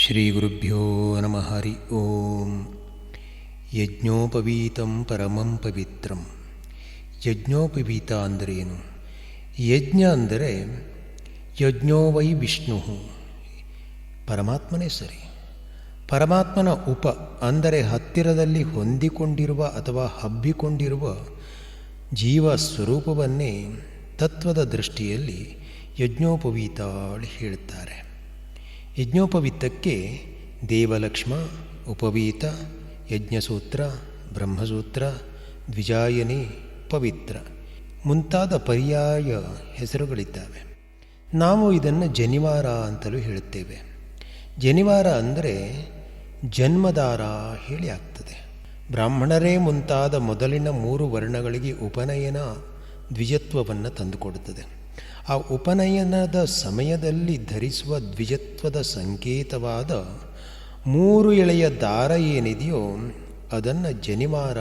ಶ್ರೀ ಗುರುಭ್ಯೋ ನಮಃ. ಹರಿ ಓಂ. ಯಜ್ಞೋಪವೀತಂ ಪರಮಂ ಪವಿತ್ರಂ. ಯಜ್ಞೋಪವೀತ ಅಂದರೇನು? ಯಜ್ಞ ಅಂದರೆ ಯಜ್ಞೋ ವೈ ವಿಷ್ಣು, ಪರಮಾತ್ಮನೇ ಸರಿ. ಪರಮಾತ್ಮನ ಉಪ ಅಂದರೆ ಹತ್ತಿರದಲ್ಲಿ ಹೊಂದಿಕೊಂಡಿರುವ ಅಥವಾ ಹಬ್ಬಿಕೊಂಡಿರುವ ಜೀವ ಸ್ವರೂಪವನ್ನೇ ತತ್ವದ ದೃಷ್ಟಿಯಲ್ಲಿ ಯಜ್ಞೋಪವೀತ ಹೇಳುತ್ತಾರೆ. ಯಜ್ಞೋಪವೀತಕ್ಕೆ ದೇವಲಕ್ಷ್ಮ, ಉಪವೀತ, ಯಜ್ಞಸೂತ್ರ, ಬ್ರಹ್ಮಸೂತ್ರ, ದ್ವಿಜಾಯನಿ, ಪವಿತ್ರ ಮುಂತಾದ ಪರ್ಯಾಯ ಹೆಸರುಗಳಿದ್ದಾವೆ. ನಾವು ಇದನ್ನು ಜನಿವಾರ ಅಂತಲೂ ಹೇಳುತ್ತೇವೆ. ಜನಿವಾರ ಅಂದರೆ ಜನ್ಮದಾರ ಹೇಳಿ ಆಗ್ತದೆ. ಬ್ರಾಹ್ಮಣರೇ ಮುಂತಾದ ಮೊದಲಿನ 3 ವರ್ಣಗಳಿಗೆ ಉಪನಯನ ದ್ವಿಜತ್ವವನ್ನು ತಂದುಕೊಡುತ್ತದೆ. ಆ ಉಪನಯನದ ಸಮಯದಲ್ಲಿ ಧರಿಸುವ ದ್ವಿಜತ್ವದ ಸಂಕೇತವಾದ 3 ಎಳೆಯ ದಾರ ಏನಿದೆಯೋ ಅದನ್ನು ಜನಿವಾರ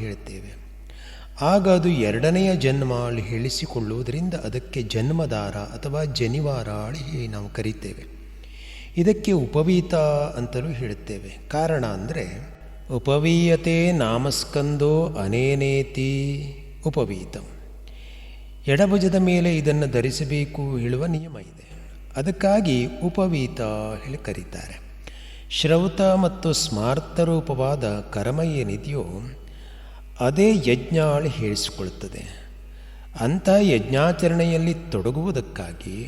ಹೇಳುತ್ತೇವೆ. ಆಗ ಅದು 2ನೆಯ ಜನ್ಮ ಹೇಳಿಸಿಕೊಳ್ಳುವುದರಿಂದ ಅದಕ್ಕೆ ಜನ್ಮದಾರ ಅಥವಾ ಜನಿವಾರ ನಾವು ಕರೀತೇವೆ. ಇದಕ್ಕೆ ಉಪವೀತ ಅಂತಲೂ ಹೇಳುತ್ತೇವೆ. ಕಾರಣ ಅಂದರೆ ಉಪವೀಯತೆ ನಾಮಸ್ಕಂದೋ ಅನೇನೇತಿ ಉಪವೀತಂ. ಎಡಭುಜದ ಮೇಲೆ ಇದನ್ನು ಧರಿಸಬೇಕು ಹೇಳುವ ನಿಯಮ ಇದೆ. ಅದಕ್ಕಾಗಿ ಉಪವೀತ ಹೇಳಿ ಕರೀತಾರೆ. ಶ್ರೌತ ಮತ್ತು ಸ್ಮಾರ್ತ ರೂಪವಾದ ಕರ್ಮ ಏನಿದೆಯೋ ಅದೇ ಯಜ್ಞ ಹೇಳಿಸಿಕೊಳ್ಳುತ್ತದೆ. ಅಂಥ ಯಜ್ಞಾಚರಣೆಯಲ್ಲಿ ತೊಡಗುವುದಕ್ಕಾಗಿ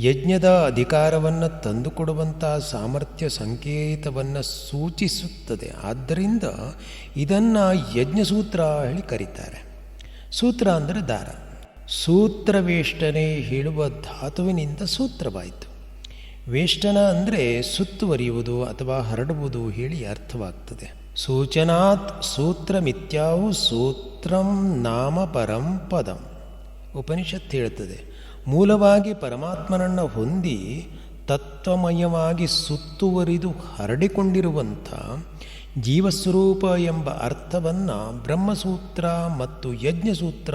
ಯಜ್ಞದ ಅಧಿಕಾರವನ್ನು ತಂದುಕೊಡುವಂಥ ಸಾಮರ್ಥ್ಯ ಸಂಕೇತವನ್ನು ಸೂಚಿಸುತ್ತದೆ. ಆದ್ದರಿಂದ ಇದನ್ನು ಯಜ್ಞಸೂತ್ರ ಹೇಳಿ ಕರೀತಾರೆ. ಸೂತ್ರ ಅಂದರೆ ದಾರ. ಸೂತ್ರವೇಷ್ಟನೆ ಹೇಳುವ ಧಾತುವಿನಿಂದ ಸೂತ್ರವಾಯಿತು. ವೇಷ್ಟನ ಅಂದರೆ ಸುತ್ತುವರಿಯುವುದು ಅಥವಾ ಹರಡುವುದು ಹೇಳಿ ಅರ್ಥವಾಗ್ತದೆ. ಸೂಚನಾತ್ ಸೂತ್ರಮಿತ್ಯಾವು ಸೂತ್ರಂ ನಾಮ ಪರಂ ಪದಂ. ಉಪನಿಷತ್ತು ಹೇಳುತ್ತದೆ, ಮೂಲವಾಗಿ ಪರಮಾತ್ಮನನ್ನು ಹೊಂದಿ ತತ್ವಮಯವಾಗಿ ಸುತ್ತುವರಿದು ಹರಡಿಕೊಂಡಿರುವಂಥ ಜೀವಸ್ವರೂಪ ಎಂಬ ಅರ್ಥವನ್ನು ಬ್ರಹ್ಮಸೂತ್ರ ಮತ್ತು ಯಜ್ಞಸೂತ್ರ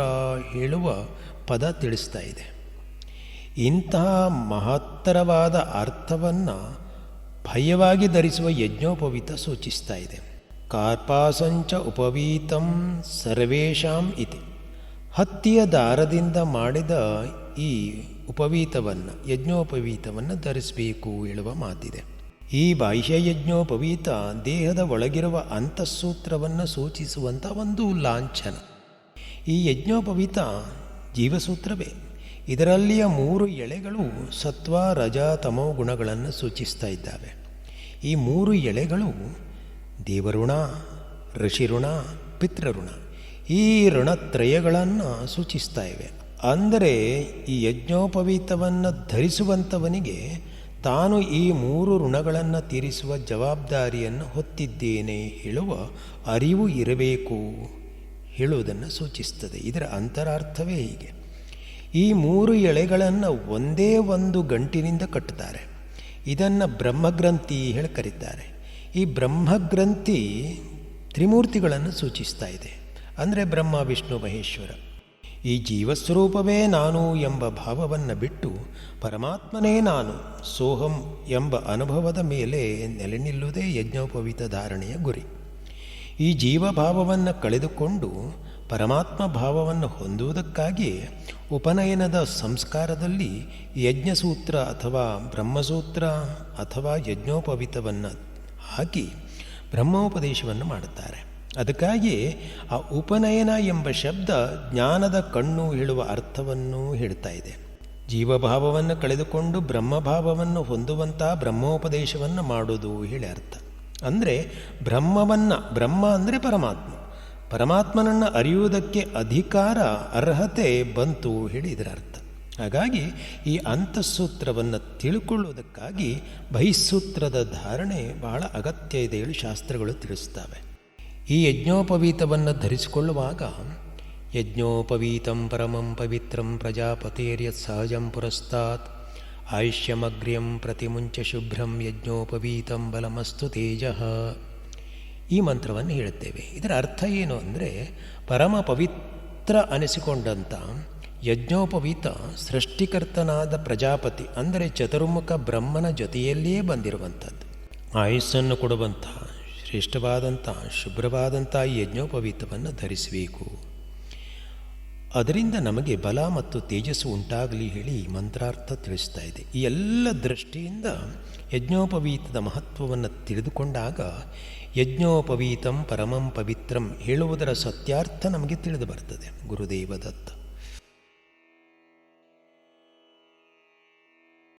ಹೇಳುವ ಪದ ತಿಳಿಸ್ತಾ ಇದೆ. ಇಂತಹ ಮಹತ್ತರವಾದ ಅರ್ಥವನ್ನು ಭಯವಾಗಿ ಧರಿಸುವ ಯಜ್ಞೋಪವೀತ ಸೂಚಿಸ್ತಾ ಇದೆ. ಕಾರ್ಪಾಸಂಚ ಉಪವೀತಂ ಸರ್ವೇಷಾಂ ಇತಿ. ಹತ್ತಿಯ ದಾರದಿಂದ ಮಾಡಿದ ಈ ಉಪವೀತವನ್ನು ಯಜ್ಞೋಪವೀತವನ್ನು ಧರಿಸಬೇಕು ಹೇಳುವ ಮಾತಿದೆ. ಈ ಬಾಹ್ಯಯಜ್ಞೋಪವೀತ ದೇಹದ ಒಳಗಿರುವ ಅಂತಃಸೂತ್ರವನ್ನು ಸೂಚಿಸುವಂಥ ಒಂದು ಲಾಂಛನ. ಈ ಯಜ್ಞೋಪವೀತ ಜೀವಸೂತ್ರವೇ. ಇದರಲ್ಲಿಯ 3 ಎಳೆಗಳು ಸತ್ವ, ರಜ, ತಮೋ ಗುಣಗಳನ್ನು ಸೂಚಿಸ್ತಾ ಇದ್ದಾವೆ. ಈ 3 ಎಳೆಗಳು ದೇವಋಣ, ಋಷಿಋಣ, ಪಿತೃಋಣ, ಈ ಋಣತ್ರಯಗಳನ್ನು ಸೂಚಿಸ್ತಾ ಇವೆ. ಅಂದರೆ ಈ ಯಜ್ಞೋಪವೀತವನ್ನು ಧರಿಸುವಂಥವನಿಗೆ ತಾನು ಈ 3 ಋಣಗಳನ್ನು ತೀರಿಸುವ ಜವಾಬ್ದಾರಿಯನ್ನು ಹೊತ್ತಿದ್ದೇನೆ ಹೇಳುವ ಅರಿವು ಇರಬೇಕು ಹೇಳುವುದನ್ನು ಸೂಚಿಸ್ತದೆ. ಇದರ ಅಂತರಾರ್ಥವೇ ಹೀಗೆ. ಈ 3 ಎಳೆಗಳನ್ನು ಒಂದೇ ಒಂದು ಗಂಟಿನಿಂದ ಕಟ್ಟುತ್ತಾರೆ. ಇದನ್ನು ಬ್ರಹ್ಮಗ್ರಂಥಿ ಹೇಳಿ ಕರೀತಾರೆ. ಈ ಬ್ರಹ್ಮಗ್ರಂಥಿ ತ್ರಿಮೂರ್ತಿಗಳನ್ನು ಸೂಚಿಸ್ತಾ ಇದೆ. ಅಂದರೆ ಬ್ರಹ್ಮ, ವಿಷ್ಣು, ಮಹೇಶ್ವರ. ಈ ಜೀವಸ್ವರೂಪವೇ ನಾನು ಎಂಬ ಭಾವವನ್ನು ಬಿಟ್ಟು ಪರಮಾತ್ಮನೇ ನಾನು, ಸೋಹಂ ಎಂಬ ಅನುಭವದ ಮೇಲೆ ನೆಲೆ ನಿಲ್ಲುವುದೇ ಯಜ್ಞೋಪವೀತ ಧಾರಣೆಯ ಗುರಿ. ಈ ಜೀವಭಾವವನ್ನು ಕಳೆದುಕೊಂಡು ಪರಮಾತ್ಮ ಭಾವವನ್ನು ಹೊಂದುವುದಕ್ಕಾಗಿ ಉಪನಯನದ ಸಂಸ್ಕಾರದಲ್ಲಿ ಯಜ್ಞಸೂತ್ರ ಅಥವಾ ಬ್ರಹ್ಮಸೂತ್ರ ಅಥವಾ ಯಜ್ಞೋಪವೀತವನ್ನು ಹಾಕಿ ಬ್ರಹ್ಮೋಪದೇಶವನ್ನು ಮಾಡುತ್ತಾರೆ. ಅದಕ್ಕಾಗಿ ಆ ಉಪನಯನ ಎಂಬ ಶಬ್ದ ಜ್ಞಾನದ ಕಣ್ಣು ಹೇಳುವ ಅರ್ಥವನ್ನು ಹೇಳ್ತಾ ಇದೆ. ಜೀವಭಾವವನ್ನು ಕಳೆದುಕೊಂಡು ಬ್ರಹ್ಮಭಾವವನ್ನು ಹೊಂದುವಂಥ ಬ್ರಹ್ಮೋಪದೇಶವನ್ನು ಮಾಡೋದು ಹೇಳಿ ಅರ್ಥ. ಅಂದರೆ ಬ್ರಹ್ಮ ಅಂದರೆ ಪರಮಾತ್ಮನನ್ನು ಅರಿಯುವುದಕ್ಕೆ ಅಧಿಕಾರ, ಅರ್ಹತೆ ಬಂತು ಹೇಳಿ ಇದರ ಅರ್ಥ. ಹಾಗಾಗಿ ಈ ಅಂತಃಸೂತ್ರವನ್ನು ತಿಳ್ಕೊಳ್ಳುವುದಕ್ಕಾಗಿ ಬಹಿಸ್ಸೂತ್ರದ ಧಾರಣೆ ಬಹಳ ಅಗತ್ಯ ಇದೆ ಹೇಳಿ ಶಾಸ್ತ್ರಗಳು ತಿಳಿಸ್ತವೆ. ಈ ಯಜ್ಞೋಪವೀತವನ್ನು ಧರಿಸಿಕೊಳ್ಳುವಾಗ ಯಜ್ಞೋಪವೀತಂ ಪರಮಂ ಪವಿತ್ರಂ ಪ್ರಜಾಪತಿರ್ಯತ್ ಸಹಜಂ ಪುರಸ್ತಾತ್ ಆಯುಷ್ಯಮಗ್ರ್ಯಂ ಪ್ರತಿಮುಂಚ ಶುಭ್ರಂ ಯಜ್ಞೋಪವೀತಂ ಬಲಮಸ್ತು ತೇಜಃ. ಈ ಮಂತ್ರವನ್ನು ಹೇಳುತ್ತೇವೆ. ಇದರ ಅರ್ಥ ಏನು ಅಂದರೆ ಪರಮ ಪವಿತ್ರ ಅನಿಸಿಕೊಂಡಂಥ ಯಜ್ಞೋಪವೀತ ಸೃಷ್ಟಿಕರ್ತನಾದ ಪ್ರಜಾಪತಿ ಅಂದರೆ ಚತುರ್ಮುಖ ಬ್ರಹ್ಮನ ಜೊತೆಯಲ್ಲಿಯೇ ಬಂದಿರುವಂಥದ್ದು. ಆಯುಸ್ಸನ್ನು ಕೊಡುವಂಥ ಶ್ರೇಷ್ಠವಾದಂಥ ಶುಭ್ರವಾದಂಥ ಈ ಯಜ್ಞೋಪವೀತವನ್ನು ಧರಿಸಬೇಕು. ಅದರಿಂದ ನಮಗೆ ಬಲ ಮತ್ತು ತೇಜಸ್ಸು ಉಂಟಾಗಲಿ ಹೇಳಿ ಮಂತ್ರಾರ್ಥ ತಿಳಿಸ್ತಾ ಇದೆ. ಈ ಎಲ್ಲ ದೃಷ್ಟಿಯಿಂದ ಯಜ್ಞೋಪವೀತದ ಮಹತ್ವವನ್ನು ತಿಳಿದುಕೊಂಡಾಗ ಯಜ್ಞೋಪವೀತಂ ಪರಮಂ ಪವಿತ್ರಂ ಹೇಳುವುದರ ಸತ್ಯಾರ್ಥ ನಮಗೆ ತಿಳಿದು ಬರ್ತದೆ. ಗುರುದೇವ ದತ್ತ.